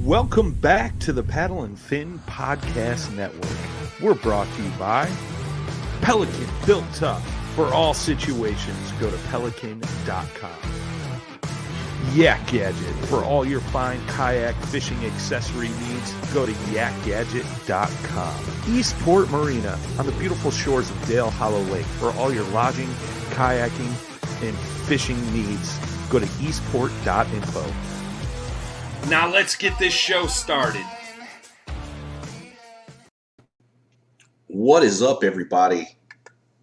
Welcome back to the Paddle and Fin Podcast Network. We're brought to you by Pelican, built tough for all situations. Go to pelican.com. Yak Gadget, for all your fine kayak fishing accessory needs. Go to yakgadget.com. Eastport Marina, on the beautiful shores of Dale Hollow Lake. For all your lodging, kayaking, and fishing needs, go to eastport.info. Now let's get this show started. What is up, everybody?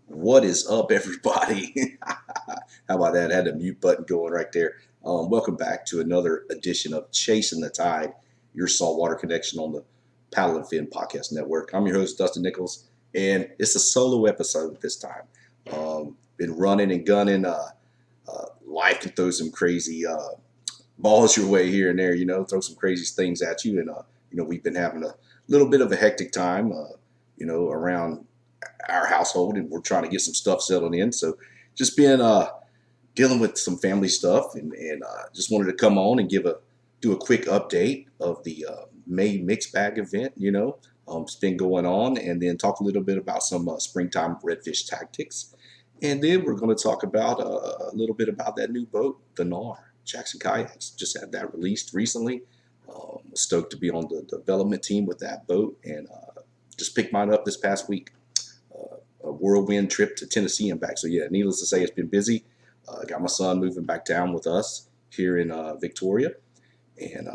What is up, everybody? How about that? I had the mute button going right there. Welcome back to another edition of Chasing the Tide, your saltwater connection on the Paddle and Fin Podcast Network. I'm your host, Dustin Nichols, and it's a solo episode this time. Been running and gunning. Life can throw some crazy balls your way here and there, throw some crazy things at you. And, we've been having a little bit of a hectic time, around our household, and we're trying to get some stuff settled in. So just been dealing with some family stuff, and just wanted to come on and do a quick update of the May mixed bag event, it's been going on, and then talk a little bit about some springtime redfish tactics. And then we're going to talk about a little bit about that new boat, the Knarr. Jackson Kayaks just had that released recently. Stoked to be on the development team with that boat, and just picked mine up this past week. A whirlwind trip to Tennessee and back. So yeah, needless to say, it's been busy. Got my son moving back down with us here in Victoria, and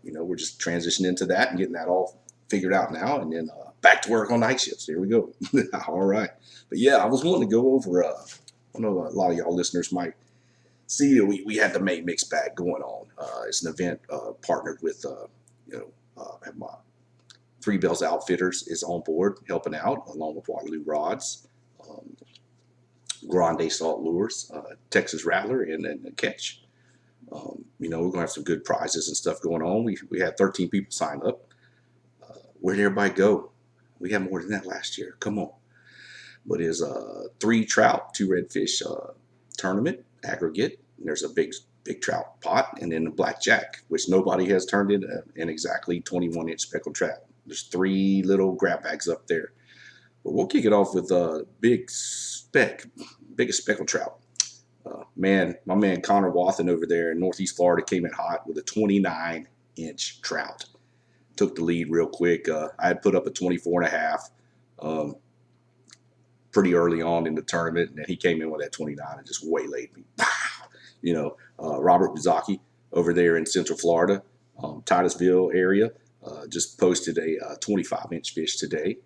we're just transitioning into that and getting that all figured out now, and then back to work on night shifts. Here we go. All right, but yeah, I was wanting to go over. I know a lot of y'all listeners might see we had the May mixed bag going on. It's an event partnered with my Three Bells Outfitters is on board helping out, along with Waterloo Rods, Grande Salt Lures, Texas Rattler, and then Catch. We're going to have some good prizes and stuff going on. We had 13 people sign up. Where did everybody go? We had more than that last year. Come on. But it's 3 trout, 2 redfish tournament aggregate. And there's a big trout pot, and then a blackjack, which nobody has turned in an exactly 21-inch speckled trout. There's 3 little grab bags up there. But we'll kick it off with a biggest speckled trout. My man Connor Wathen over there in Northeast Florida came in hot with a 29-inch trout. Took the lead real quick. I had put up a 24.5 pretty early on in the tournament, and then he came in with that 29 and just waylaid me. Robert Buzaki over there in Central Florida, Titusville area, just posted a 25-inch fish today.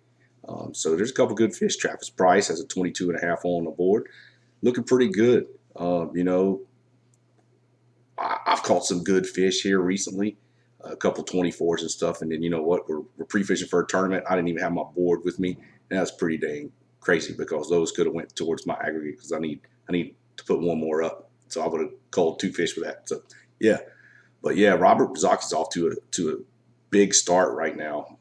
So there's a couple good fish. Travis Price has a 22.5 on the board, looking pretty good. I've caught some good fish here recently, a couple 24s and stuff. And then we're pre-fishing for a tournament. I didn't even have my board with me, and that's pretty dang crazy because those could have went towards my aggregate because I need to put one more up. So I would have called 2 fish for that. So yeah, but yeah, Robert Bazaki's off to a big start right now.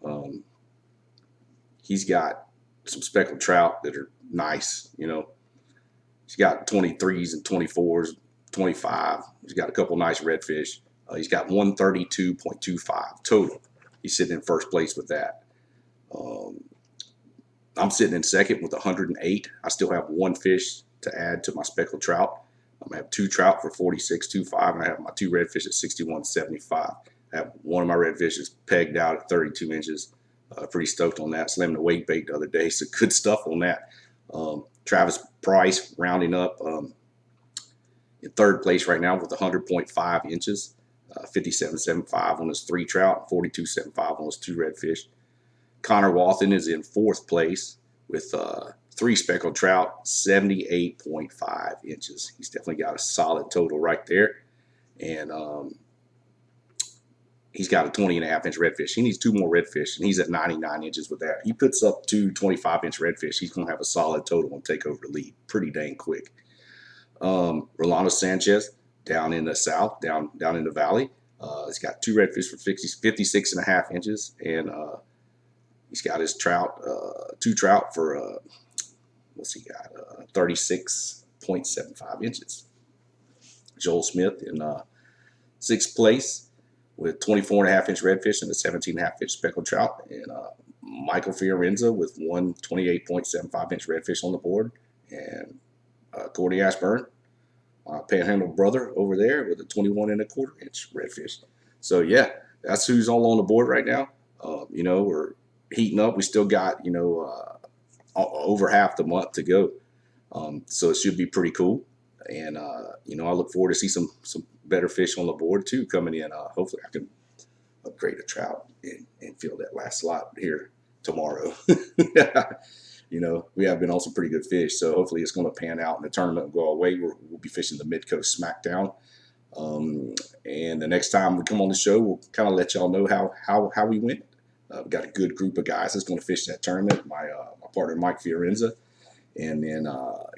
He's got some speckled trout that are nice. He's got 23s and 24s, 25. He's got a couple nice redfish. He's got 132.25 total. He's sitting in first place with that. I'm sitting in second with 108. I still have 1 fish to add to my speckled trout. I'm going to have 2 trout for 46.25, and I have my 2 redfish at 61.75. I have one of my redfishes pegged out at 32 inches. Pretty stoked on that. Slammed a weight bait the other day, so good stuff on that. Travis Price rounding up in third place right now with 100.5 inches, 57.75 on his 3 trout, 42.75 on his 2 redfish. Connor Wathen is in 4th place with 3 speckled trout, 78.5 inches. He's definitely got a solid total right there. And he's got a 20.5-inch redfish. He needs 2 more redfish, and he's at 99 inches with that. He puts up 2 25-inch redfish. He's going to have a solid total and take over the lead pretty dang quick. Rolando Sanchez down in the south, down in the valley. He's got 2 redfish for 56.5 inches, and he's got his trout, 2 trout for what's he got? 36.75 inches. Joel Smith in 6th place with 24.5-inch redfish and a 17.5-inch speckled trout, and Michael Fiorenza with one 28.75-inch redfish on the board, and Cordy Ashburn, Panhandle brother over there, with a 21.25-inch redfish. So yeah, that's who's all on the board right now. We're heating up. We still got over half the month to go, so it should be pretty cool. And I look forward to see some better fish on the board too coming in. Hopefully, I can upgrade a trout and fill that last slot here tomorrow. We have been on some pretty good fish, so hopefully it's going to pan out and the tournament will go away. We'll be fishing the Mid-Coast Smackdown. And the next time we come on the show, we'll kind of let y'all know how we went. We've got a good group of guys that's going to fish that tournament. My partner, Mike Fiorenza, and then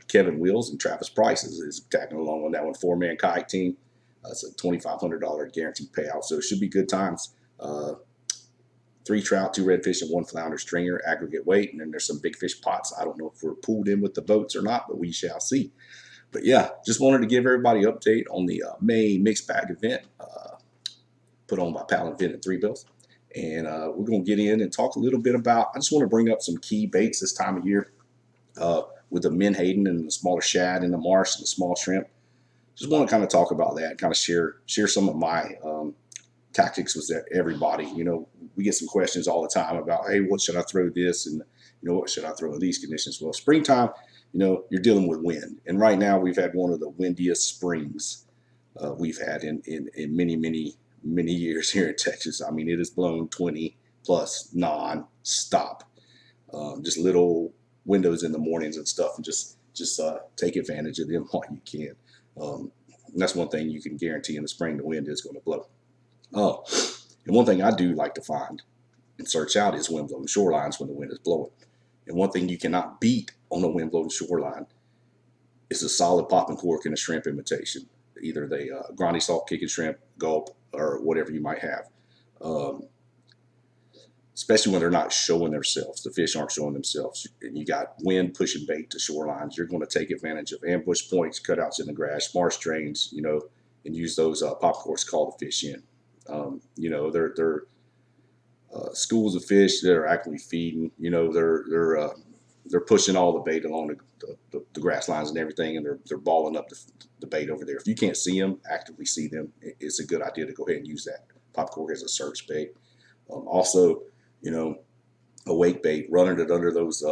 Kevin Wills and Travis Price is tagging along on that one. 4-man kayak team. It's a $2,500 guaranteed payout, so it should be good times. 3 trout, 2 redfish, and 1 flounder stringer aggregate weight, and then there's some big fish pots. I don't know if we're pulled in with the boats or not, but we shall see. But yeah, just wanted to give everybody an update on the May mixed bag event put on by Paddle and Fin at Three Bills. And we're going to get in and talk a little bit about, I just want to bring up some key baits this time of year with the menhaden and the smaller shad in the marsh and the small shrimp. Just want to kind of talk about that, kind of share some of my tactics with everybody. We get some questions all the time about, hey, what should I throw this? And, what should I throw in these conditions? Well, springtime, you're dealing with wind. And right now we've had one of the windiest springs we've had in many, many, many years here in Texas. I mean, it has blown 20 plus non-stop. Just little windows in the mornings and stuff, and just take advantage of them while you can. And that's one thing you can guarantee in the spring: the wind is going to blow. And one thing I do like to find and search out is wind-blown shorelines when the wind is blowing. And one thing you cannot beat on a wind-blown shoreline is a solid popping cork and a shrimp imitation, either the Grande Salt kicking shrimp, gulp, or whatever you might have. Especially when they're not showing themselves. The fish aren't showing themselves. And you got wind pushing bait to shorelines. You're going to take advantage of ambush points, cutouts in the grass, marsh drains, and use those pop corks to call the fish in. They're schools of fish that are actively feeding. They're pushing all the bait along the grass lines and everything, and they're balling up the bait over there. If you can't see them, actively see them, it's a good idea to go ahead and use that pop cork as a search bait. Also, a wake bait, running it under those.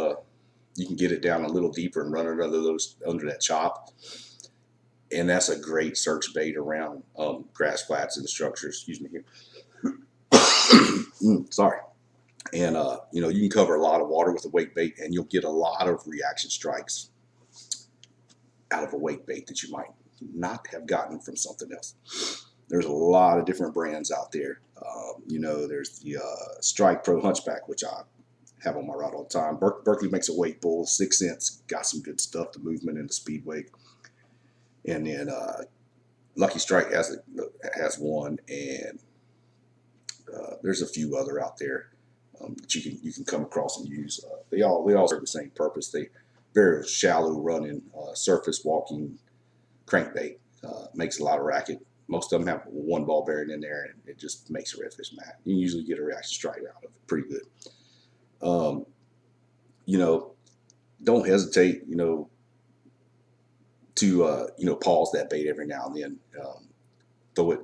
You can get it down a little deeper and run it under that chop. And that's a great search bait around grass flats and structures. Excuse me here. Sorry. And, you can cover a lot of water with a wake bait, and you'll get a lot of reaction strikes out of a wake bait that you might not have gotten from something else. There's a lot of different brands out there. There's the Strike Pro Hunchback, which I have on my rod all the time. Berkeley makes a wake bull, 6 cents. Got some good stuff, the movement and the speed wake. And then Lucky Strike has one, and there's a few other out there that you can come across and use. They all serve the same purpose. They very shallow running, surface walking crankbait. Makes a lot of racket. Most of them have one ball bearing in there, and it just makes a redfish mad. You can usually get a reaction strike out of it pretty good. Don't hesitate, to pause that bait every now and then.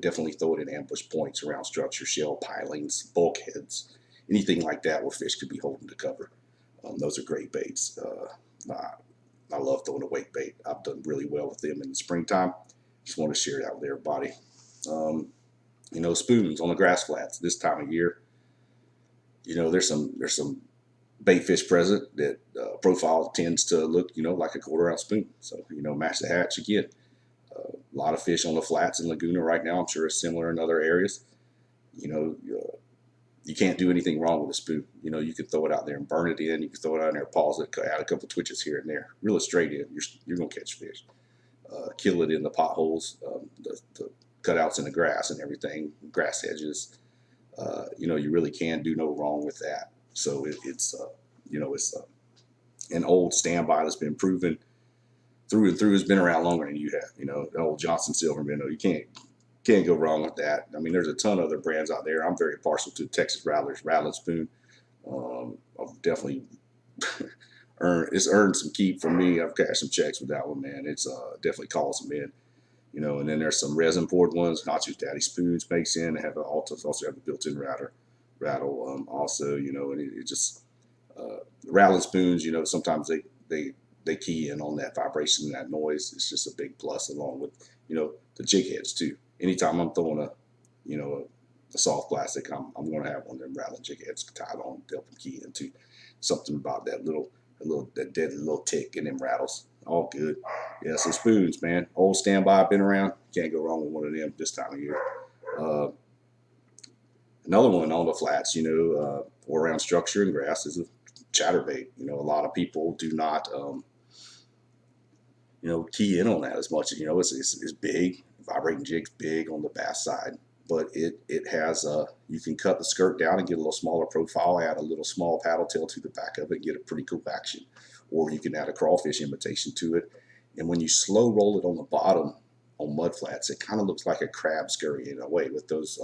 Definitely throw it in ambush points around structure, shell pilings, bulkheads, anything like that where fish could be holding to cover. Those are great baits. I love throwing a wake bait. I've done really well with them in the springtime. Just want to share that with everybody. Spoons on the grass flats this time of year. There's some bait fish present that profile tends to look, like a 1/4-ounce spoon. So, match the hatch again. A lot of fish on the flats in Laguna right now. I'm sure it's similar in other areas. You can't do anything wrong with a spoon. You can throw it out there and burn it in. You can throw it out there, pause it, add a couple twitches here and there. Reel it straight in. You're going to catch fish. Kill it in the potholes, the cutouts in the grass and everything, grass hedges. You really can do no wrong with that. So it's an old standby that's been proven through and through. Has been around longer than you have. The old Johnson silver minnow. You can't can't go wrong with that. I mean, there's a ton of other brands out there. I'm very partial to Texas Rattlers, Rattling Spoon. I've definitely earned some keep from me. I've cashed some checks with that one, man. It's definitely calling some in. And then there's some resin poured ones. Nacho's Daddy Spoons makes in. They have also have a built-in rattle. Also, and it just rattling spoons. Sometimes they key in on that vibration and that noise. It's just a big plus, along with the jig heads too. Anytime I'm throwing a soft plastic, I'm going to have one of them rattling jig heads tied on to help them key into. Something about that that deadly little tick in them rattles. All good. Yeah, so spoons, man. Old standby, been around. Can't go wrong with one of them this time of year. Another one on the flats, or around structure and grass is a chatterbait. A lot of people do not, key in on that as much. It's big. Vibrating jig's big on the bass side, but it has you can cut the skirt down and get a little smaller profile, add a little small paddle tail to the back of it, get a pretty cool action. Or you can add a crawfish imitation to it. And when you slow roll it on the bottom on mud flats, it kind of looks like a crab scurry in a way with those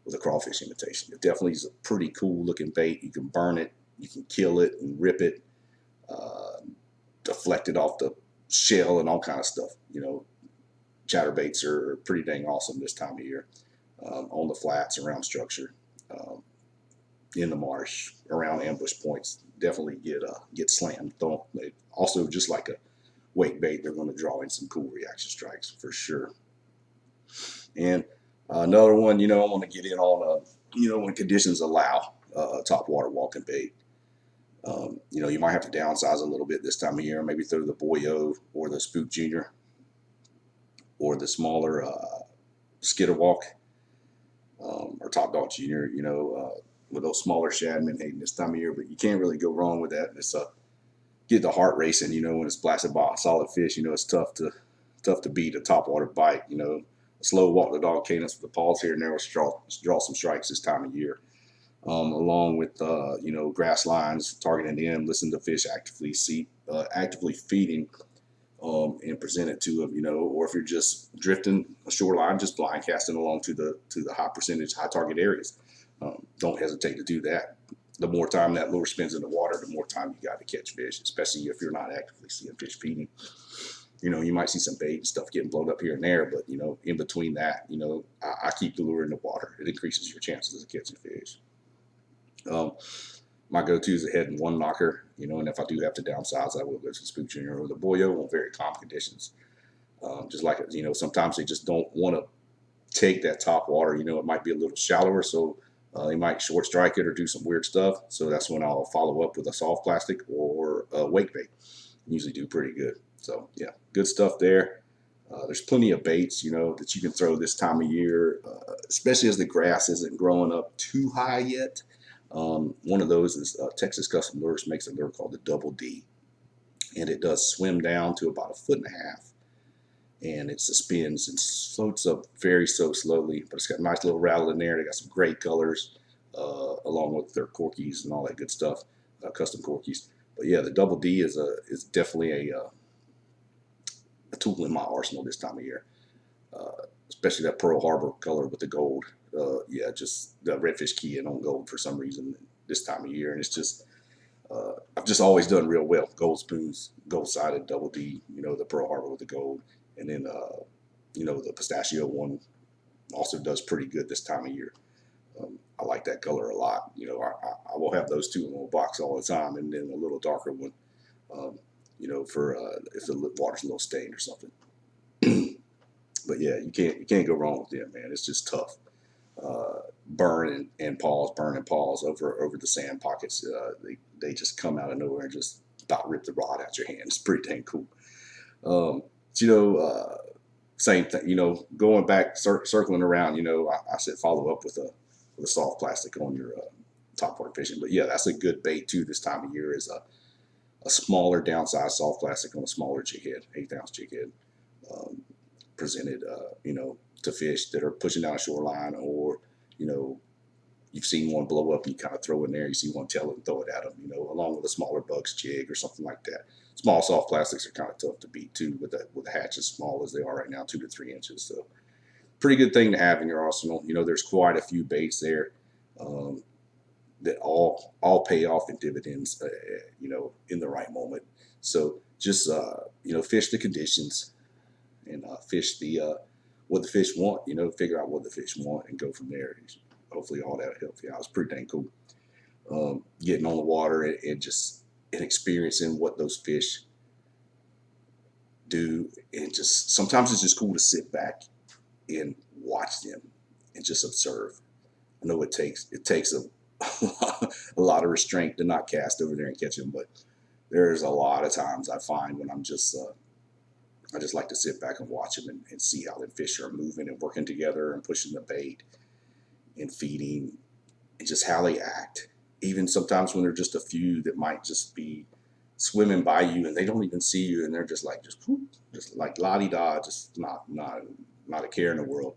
with a crawfish imitation. It definitely is a pretty cool looking bait. You can burn it, you can kill it and rip it, deflect it off the shell and all kind of stuff. Chatterbaits are pretty dang awesome this time of year on the flats, around structure, in the marsh, around ambush points. Definitely get slammed. They also, just like a wake bait, they're going to draw in some cool reaction strikes for sure. And another one, I want to get in on, when conditions allow top water walking bait. You might have to downsize a little bit this time of year. Maybe throw the Boyo or the Spook Junior or the smaller Skitterwalk or Top Dog Junior. With those smaller shad menhaden this time of year, but you can't really go wrong with that. It's get the heart racing, when it's blasted by a solid fish. It's tough to beat a topwater bite. Slow walk the dog cadence with the paws here and there will draw some strikes this time of year. Along with grass lines, targeting them, listen to fish actively feeding, and present it to them. Or if you're just drifting a shoreline, just blind casting along to the high percentage, high target areas. Don't hesitate to do that. The more time that lure spends in the water, the more time you got to catch fish, especially if you're not actively seeing fish feeding. You might see some bait and stuff getting blown up here and there, but, in between that, I keep the lure in the water. It increases your chances of catching fish. My go-to is a head and one knocker, and if I do have to downsize, I will go to the Spook Junior or the Boyo on very calm conditions. Just like, sometimes they just don't want to take that top water. It might be a little shallower, so they might short strike it or do some weird stuff. So that's when I'll follow up with a soft plastic or a wake bait. Usually do pretty good. So yeah, good stuff there. There's plenty of baits, that you can throw this time of year, especially as the grass isn't growing up too high yet. One of those is Texas Custom Lures makes a lure called the Double D, and it does swim down to about 1.5 feet, and it suspends and floats up so slowly, but it's got a nice little rattle in there. They got some great colors, along with their corkies and all that good stuff, custom corkies. But yeah, the Double D is definitely a tool in my arsenal this time of year, especially that Pearl Harbor color with the gold. Just the Redfish key in on gold for some reason this time of year, and it's just I've just always done real well. Gold spoons, gold sided Double D, the Pearl Harbor with the gold, and then the pistachio one also does pretty good this time of year. I like that color a lot. I will have those two in a little box all the time, and then a little darker one, for if the water's a little stained or something. But yeah, you can't go wrong with them, man. It's just tough. Burn and pause over the sand pockets. They just come out of nowhere and just about rip the rod out your hand. It's pretty dang cool. Same thing. Going back, circling around. I said follow up with a soft plastic on your top water fishing. But yeah, that's a good bait too. This time of year is a smaller downsized soft plastic on a smaller jig head, 1/8 ounce jig head. Presented, to fish that are pushing down a shoreline, or, you've seen one blow up, you kind of throw in there, you see one tail it and throw it at them, along with a smaller Bugs jig or something like that. Small soft plastics are kind of tough to beat too, with the hatch as small as they are right now, 2 to 3 inches. So pretty good thing to have in your arsenal. You know, there's quite a few baits there that all pay off in dividends, you know, in the right moment. So just, you know, fish the conditions and fish the what the fish want, you know, figure out what the fish want and go from there. Hopefully all that helps you out. It's pretty dang cool. Getting on the water and just experiencing what those fish do, and just sometimes it's just cool to sit back and watch them and just observe. I know it takes a lot of restraint to not cast over there and catch them, but there's a lot of times I find when I'm just I just like to sit back and watch them and see how the fish are moving and working together and pushing the bait and feeding and just how they act. Even sometimes when there's just a few that might just be swimming by you and they don't even see you and they're just like just like la-di-da, just not a care in the world.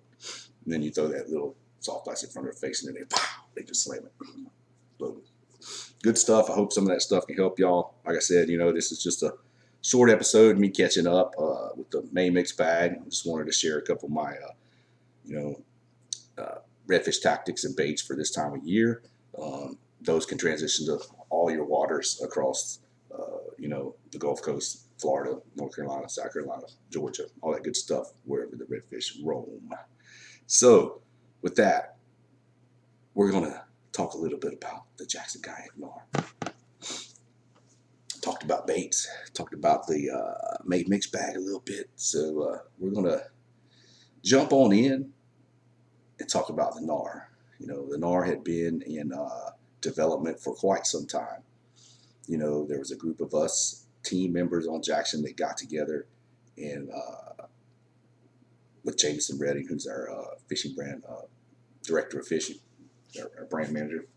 And then you throw that little soft plastic in front of their face and then they just slam it. So, good stuff. I hope some of that stuff can help y'all. Like I said, you know, this is just a short episode, me catching up with the May mix bag. I just wanted to share a couple of my, you know, redfish tactics and baits for this time of year. Those can transition to all your waters across, you know, the Gulf Coast, Florida, North Carolina, South Carolina, Georgia, all that good stuff, wherever the redfish roam. So with that, we're going to talk a little bit about the Jackson Kayak Knarr. Talked about baits, talked about the May mix bag a little bit. So we're going to jump on in and talk about the Knarr. You know, the Knarr had been in development for quite some time. You know, there was a group of us team members on Jackson that got together and with Jason Redding, who's our fishing brand director of fishing, our brand manager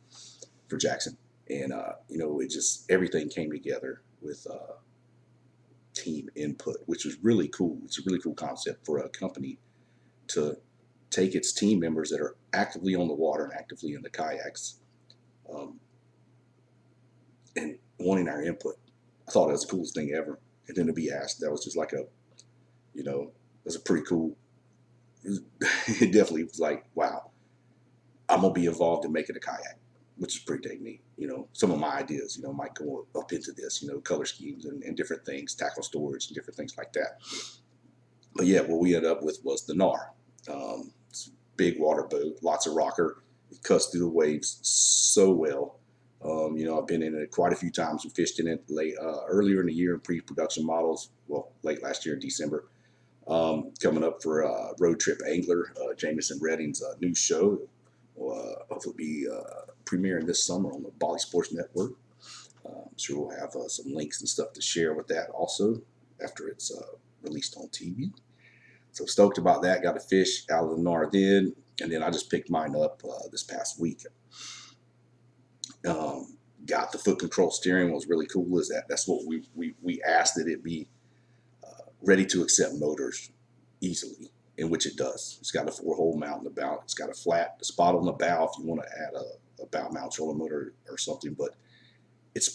for Jackson. And, you know, it just, everything came together with team input, which was really cool. It's a really cool concept for a company to take its team members that are actively on the water and actively in the kayaks and wanting our input. I thought that was the coolest thing ever. And then to be asked, that was just like a, you know, it was a pretty cool, it definitely was like, wow, I'm going to be involved in making a kayak, which is pretty dang neat. You know, some of my ideas, you know, might go up into this, you know, color schemes and different things, tackle storage and different things like that. But yeah, what we ended up with was the Knarr. It's a big water boat, lots of rocker. It cuts through the waves so well. You know, I've been in it quite a few times. We fished in it earlier in the year in pre-production models. Well, late last year in December. Coming up for Road Trip Angler, Jameson Redding's new show. Will hopefully be premiering this summer on the Paddlesports Network. I'm sure we'll have some links and stuff to share with that also after it's released on TV. So stoked about that. Got a fish out of the Knarr then, and then I just picked mine up this past week. Got the foot control steering. Was really cool. Is that's what we asked that it be ready to accept motors easily, in which it does. It's got a 4-hole mount in the bow. It's got a flat spot on the bow if you want to add a bow mount trolling motor or something. But it's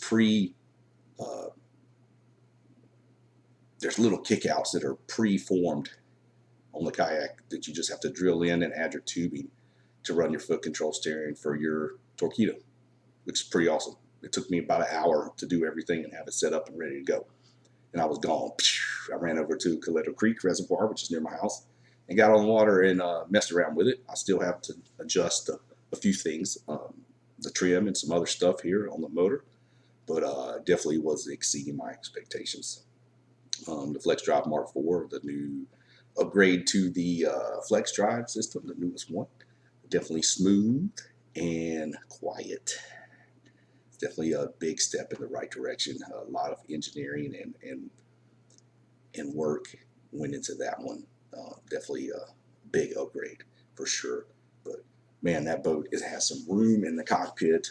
there's little kickouts that are pre-formed on the kayak that you just have to drill in and add your tubing to run your foot control steering for your torpedo, which is pretty awesome. It took me about an hour to do everything and have it set up and ready to go. And I was gone. I ran over to Coletto Creek Reservoir, which is near my house, and got on the water and messed around with it. I still have to adjust a few things, the trim and some other stuff here on the motor, but definitely was exceeding my expectations. The Flex Drive Mark IV, the new upgrade to the Flex Drive system, the newest one, definitely smooth and quiet. It's definitely a big step in the right direction. A lot of engineering and work went into that one. Definitely a big upgrade for sure. But man, that boat has some room in the cockpit.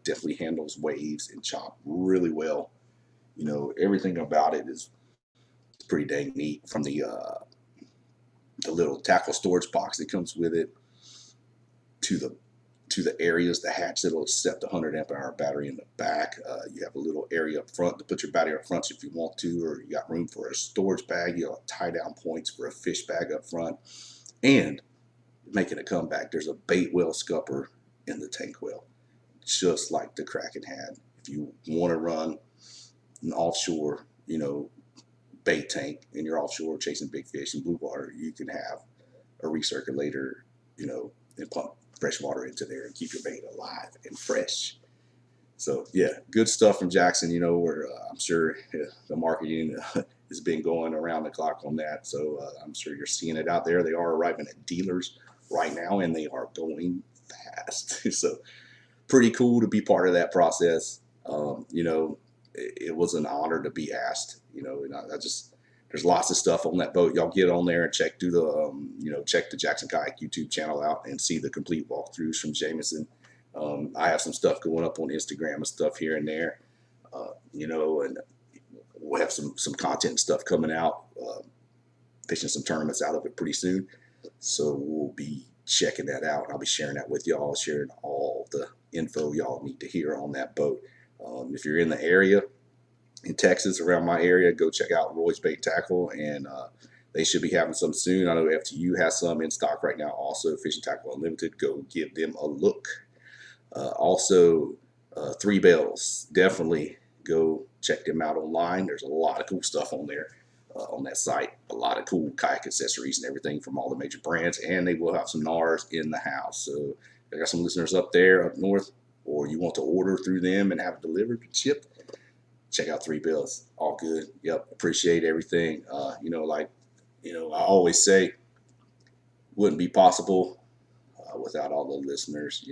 Definitely handles waves and chop really well. You know, everything about it is pretty dang neat. From the little tackle storage box that comes with it to the areas, the hatch that'll accept the 100 amp hour battery in the back. You have a little area up front to put your battery up front if you want to, or you got room for a storage bag. You have tie down points for a fish bag up front. And making a comeback. There's a bait whale scupper in the tank whale, just like the Kraken had. If you want to run an offshore, bait tank and you're offshore chasing big fish in blue water, you can have a recirculator, and pump fresh water into there and keep your bait alive and fresh. So yeah, good stuff from Jackson. Where I'm sure the marketing has been going around the clock on that. So I'm sure you're seeing it out there. They are arriving at dealers right now, and they are going fast. So pretty cool to be part of that process. It was an honor to be asked. And I just, there's lots of stuff on that boat. Y'all get on there and check through the check the Jackson Kayak YouTube channel out and see the complete walkthroughs from Jameson. I have some stuff going up on Instagram and stuff here and there, and we'll have some content and stuff coming out, fishing some tournaments out of it pretty soon. So we'll be checking that out. I'll be sharing that with y'all, sharing all the info y'all need to hear on that boat. If you're in the area, in Texas, around my area, go check out Roy's Bait Tackle, and they should be having some soon. I know FTU has some in stock right now. Also, Fishing Tackle Unlimited, go give them a look. Also, Three Bells, definitely go check them out online. There's a lot of cool stuff on there, on that site. A lot of cool kayak accessories and everything from all the major brands, and they will have some Knarrs in the house. So I got some listeners up there, up north, or you want to order through them and have it delivered, shipped, check out Three Bells. All good. Yep, appreciate everything. I always say, wouldn't be possible without all the listeners,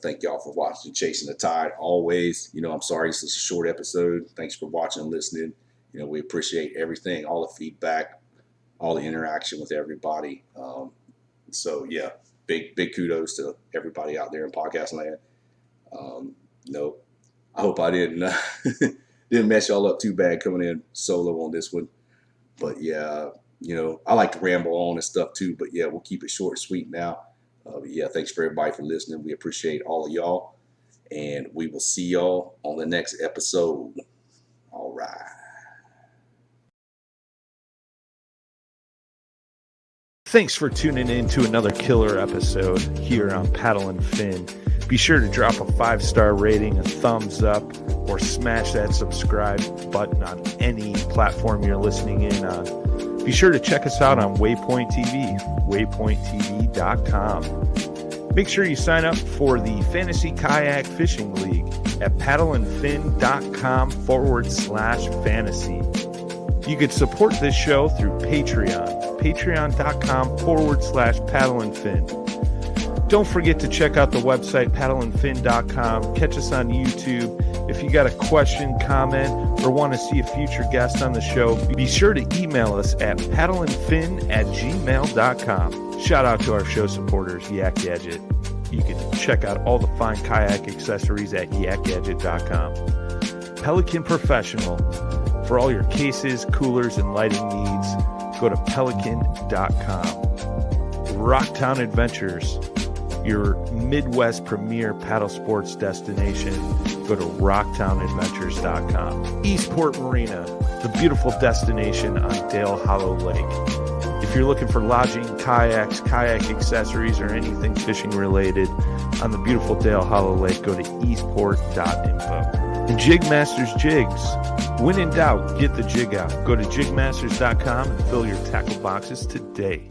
Thank y'all for watching Chasing the Tide. Always, I'm sorry this is a short episode. Thanks for watching and listening. We appreciate everything, all the feedback, all the interaction with everybody. So yeah, big kudos to everybody out there in podcast land. I hope I didn't mess y'all up too bad coming in solo on this one. But yeah, I like to ramble on and stuff too. But yeah, we'll keep it short and sweet now. Thanks for everybody for listening. We appreciate all of y'all, and we will see y'all on the next episode. All right. Thanks for tuning in to another killer episode here on Paddle and Fin. Be sure to drop a 5-star rating, a thumbs up, or smash that subscribe button on any platform you're listening in on. Be sure to check us out on Waypoint TV, waypointtv.com. Make sure you sign up for the Fantasy Kayak Fishing League at paddleandfin.com/fantasy. You can support this show through Patreon, patreon.com/paddleandfin. Don't forget to check out the website, paddleandfin.com. Catch us on YouTube. If you got a question, comment, or want to see a future guest on the show, be sure to email us at paddleandfin@gmail.com. Shout out to our show supporters, Yak Gadget. You can check out all the fine kayak accessories at yakgadget.com. Pelican Professional. For all your cases, coolers, and lighting needs, go to pelican.com. Rocktown Adventures, your Midwest premier paddle sports destination. Go to rocktownadventures.com. Eastport Marina, the beautiful destination on Dale Hollow Lake. If you're looking for lodging, kayaks, kayak accessories, or anything fishing related on the beautiful Dale Hollow Lake, go to eastport.info. And Jigmasters Jigs. When in doubt, get the jig out. Go to jigmasters.com and fill your tackle boxes today.